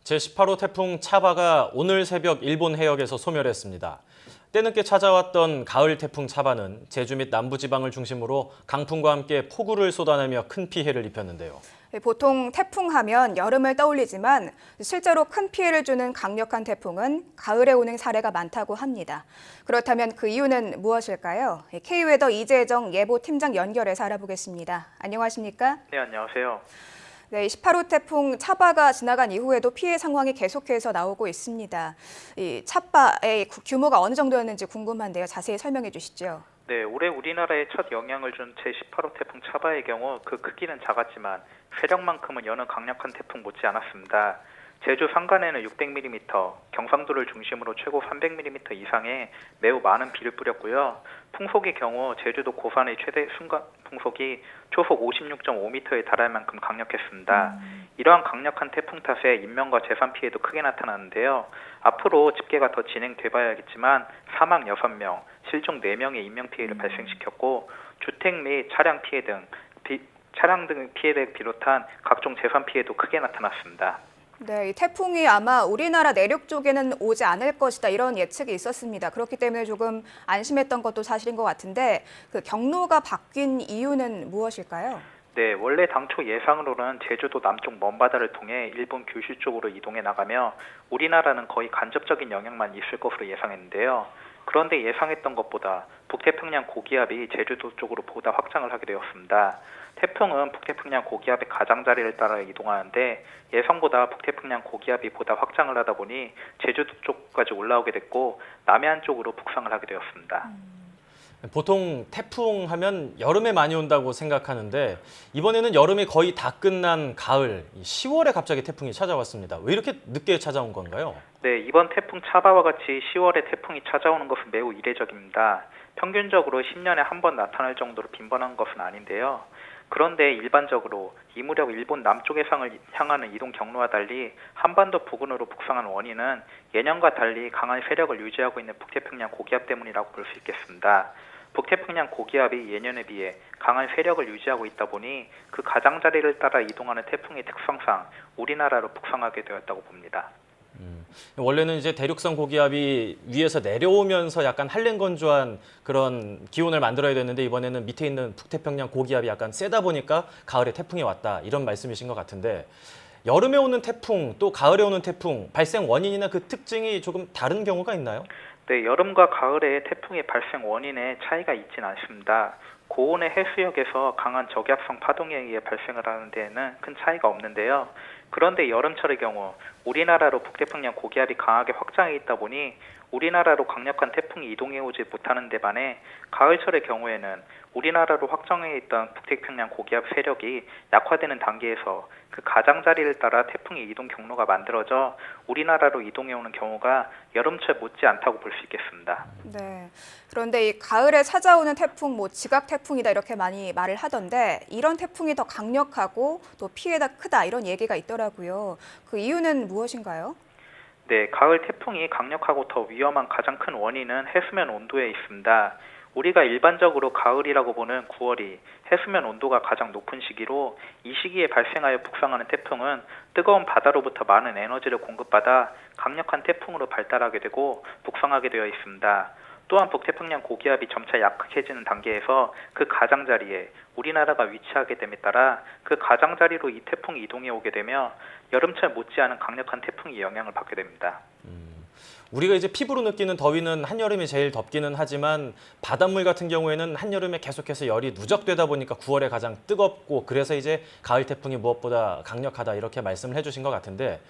제18호 태풍 차바가 오늘 새벽 일본 해역에서 소멸했습니다. 때늦게 찾아왔던 가을 태풍 차바는 제주 및 남부지방을 중심으로 강풍과 함께 폭우를 쏟아내며 큰 피해를 입혔는데요. 보통 태풍 하면 여름을 떠올리지만 실제로 큰 피해를 주는 강력한 태풍은 가을에 오는 사례가 많다고 합니다. 그렇다면 그 이유는 무엇일까요? K웨더 이재정 예보팀장 연결해서 알아보겠습니다. 안녕하십니까? 네, 안녕하세요. 네, 18호 태풍 차바가 지나간 이후에도 피해 상황이 계속해서 나오고 있습니다. 이 차바의 규모가 어느 정도였는지 궁금한데요. 자세히 설명해 주시죠. 네, 올해 우리나라에 첫 영향을 준 제18호 태풍 차바의 경우 그 크기는 작았지만 세력만큼은 여느 강력한 태풍 못지 않았습니다. 제주 산간에는 600mm, 경상도를 중심으로 최고 300mm 이상의 매우 많은 비를 뿌렸고요. 풍속의 경우 제주도 고산의 최대 순간 풍속이 초속 56.5m에 달할 만큼 강력했습니다. 이러한 강력한 태풍 탓에 인명과 재산 피해도 크게 나타났는데요. 앞으로 집계가 더 진행돼 봐야겠지만 사망 6명, 실종 4명의 인명 피해를 발생시켰고 주택 및 차량 피해 등 피해를 비롯한 각종 재산 피해도 크게 나타났습니다. 네, 이 태풍이 아마 우리나라 내륙 쪽에는 오지 않을 것이다 이런 예측이 있었습니다. 그렇기 때문에 조금 안심했던 것도 사실인 것 같은데 그 경로가 바뀐 이유는 무엇일까요? 네, 원래 당초 예상으로는 제주도 남쪽 먼바다를 통해 일본 규슈 쪽으로 이동해 나가며 우리나라는 거의 간접적인 영향만 있을 것으로 예상했는데요. 그런데 예상했던 것보다 북태평양 고기압이 제주도 쪽으로 보다 확장을 하게 되었습니다. 태풍은 북태평양 고기압의 가장자리를 따라 이동하는데 예상보다 북태평양 고기압이 보다 확장을 하다 보니 제주도 쪽까지 올라오게 됐고 남해안 쪽으로 북상을 하게 되었습니다. 보통 태풍 하면 여름에 많이 온다고 생각하는데 이번에는 여름이 거의 다 끝난 가을, 10월에 갑자기 태풍이 찾아왔습니다. 왜 이렇게 늦게 찾아온 건가요? 네, 이번 태풍 차바와 같이 10월에 태풍이 찾아오는 것은 매우 이례적입니다. 평균적으로 10년에 한 번 나타날 정도로 빈번한 것은 아닌데요. 그런데 일반적으로 이 무렵 일본 남쪽 해상을 향하는 이동 경로와 달리 한반도 부근으로 북상한 원인은 예년과 달리 강한 세력을 유지하고 있는 북태평양 고기압 때문이라고 볼 수 있겠습니다. 북태평양 고기압이 예년에 비해 강한 세력을 유지하고 있다 보니 그 가장자리를 따라 이동하는 태풍의 특성상 우리나라로 북상하게 되었다고 봅니다. 원래는 이제 대륙성 고기압이 위에서 내려오면서 약간 한랭건조한 그런 기온을 만들어야 되는데 이번에는 밑에 있는 북태평양 고기압이 약간 세다 보니까 가을에 태풍이 왔다 이런 말씀이신 것 같은데 여름에 오는 태풍 또 가을에 오는 태풍 발생 원인이나 그 특징이 조금 다른 경우가 있나요? 네, 여름과 가을에 태풍의 발생 원인에 차이가 있진 않습니다. 고온의 해수역에서 강한 저기압성 파동에 의해 발생을 하는 데에는 큰 차이가 없는데요. 그런데 여름철의 경우 우리나라로 북태평양 고기압이 강하게 확장해 있다 보니 우리나라로 강력한 태풍이 이동해 오지 못하는 데 반해 가을철의 경우에는 우리나라로 확장해 있던 북태평양 고기압 세력이 약화되는 단계에서 그 가장자리를 따라 태풍의 이동 경로가 만들어져 우리나라로 이동해 오는 경우가 여름철 못지 않다고 볼 수 있겠습니다. 네. 그런데 이 가을에 찾아오는 태풍, 지각 태풍이다 이렇게 많이 말을 하던데 이런 태풍이 더 강력하고 또 피해가 크다 이런 얘기가 있더라고요. 그 이유는 무엇인가요? 네, 가을 태풍이 강력하고 더 위험한 가장 큰 원인은 해수면 온도에 있습니다. 우리가 일반적으로 가을이라고 보는 9월이 해수면 온도가 가장 높은 시기로 이 시기에 발생하여 북상하는 태풍은 뜨거운 바다로부터 많은 에너지를 공급받아 강력한 태풍으로 발달하게 되고 북상하게 되어 있습니다. 또한 북태평양 고기압이 점차 약해지는 단계에서 그 가장자리에 우리나라가 위치하게 됨에 따라 그 가장자리로 이 태풍이 이동해 오게 되며 여름철 못지않은 강력한 태풍이 영향을 받게 됩니다. 우리가 이제 피부로 느끼는 더위는 한여름이 제일 덥기는 하지만 바닷물 같은 경우에는 한여름에 계속해서 열이 누적되다 보니까 9월에 가장 뜨겁고 그래서 이제 가을 태풍이 무엇보다 강력하다 이렇게 말씀을 해주신 것 같은데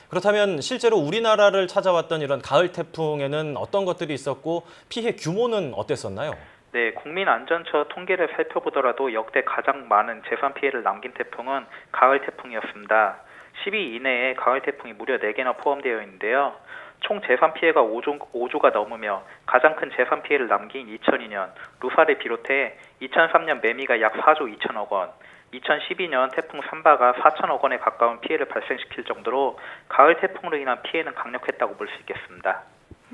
그렇다면 실제로 우리나라를 찾아왔던 이런 가을 태풍에는 어떤 것들이 있었고 피해 규모는 어땠었나요? 네, 국민안전처 통계를 살펴보더라도 역대 가장 많은 재산 피해를 남긴 태풍은 가을 태풍이었습니다. 10위 이내에 가을 태풍이 무려 4개나 포함되어 있는데요. 총 재산 피해가 5조가 넘으며 가장 큰 재산 피해를 남긴 2002년 루사를 비롯해 2003년 매미가 약 4조 2천억 원, 2012년 태풍 산바가 4천억 원에 가까운 피해를 발생시킬 정도로 가을 태풍으로 인한 피해는 강력했다고 볼 수 있겠습니다.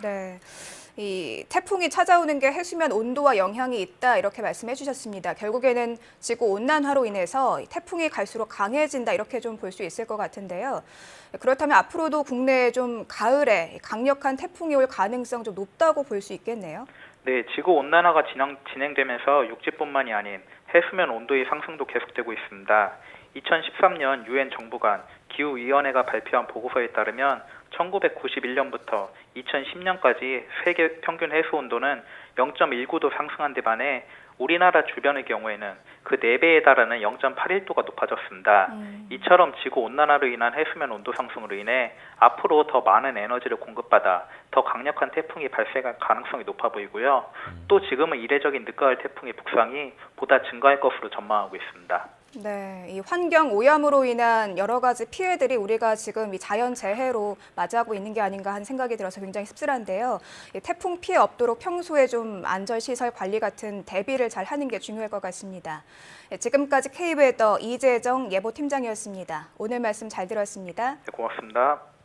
네. 이 태풍이 찾아오는 게 해수면 온도와 영향이 있다 이렇게 말씀해 주셨습니다. 결국에는 지구 온난화로 인해서 태풍이 갈수록 강해진다 이렇게 좀 볼 수 있을 것 같은데요. 그렇다면 앞으로도 국내에 좀 가을에 강력한 태풍이 올 가능성 좀 높다고 볼 수 있겠네요. 네, 지구 온난화가 진행되면서 육지뿐만이 아닌 해수면 온도의 상승도 계속되고 있습니다. 2013년 유엔 정부간 기후위원회가 발표한 보고서에 따르면 1991년부터 2010년까지 세계 평균 해수 온도는 0.19도 상승한 데 반해 우리나라 주변의 경우에는 그 4배에 달하는 0.81도가 높아졌습니다. 이처럼 지구 온난화로 인한 해수면 온도 상승으로 인해 앞으로 더 많은 에너지를 공급받아 더 강력한 태풍이 발생할 가능성이 높아 보이고요. 또 지금은 이례적인 늦가을 태풍의 북상이 보다 증가할 것으로 전망하고 있습니다. 네, 이 환경 오염으로 인한 여러 가지 피해들이 우리가 지금 이 자연 재해로 맞이하고 있는 게 아닌가 하는 생각이 들어서 굉장히 씁쓸한데요. 이 태풍 피해 없도록 평소에 좀 안전시설 관리 같은 대비를 잘 하는 게 중요할 것 같습니다. 지금까지 K웨더 이재정 예보팀장이었습니다. 오늘 말씀 잘 들었습니다. 네, 고맙습니다.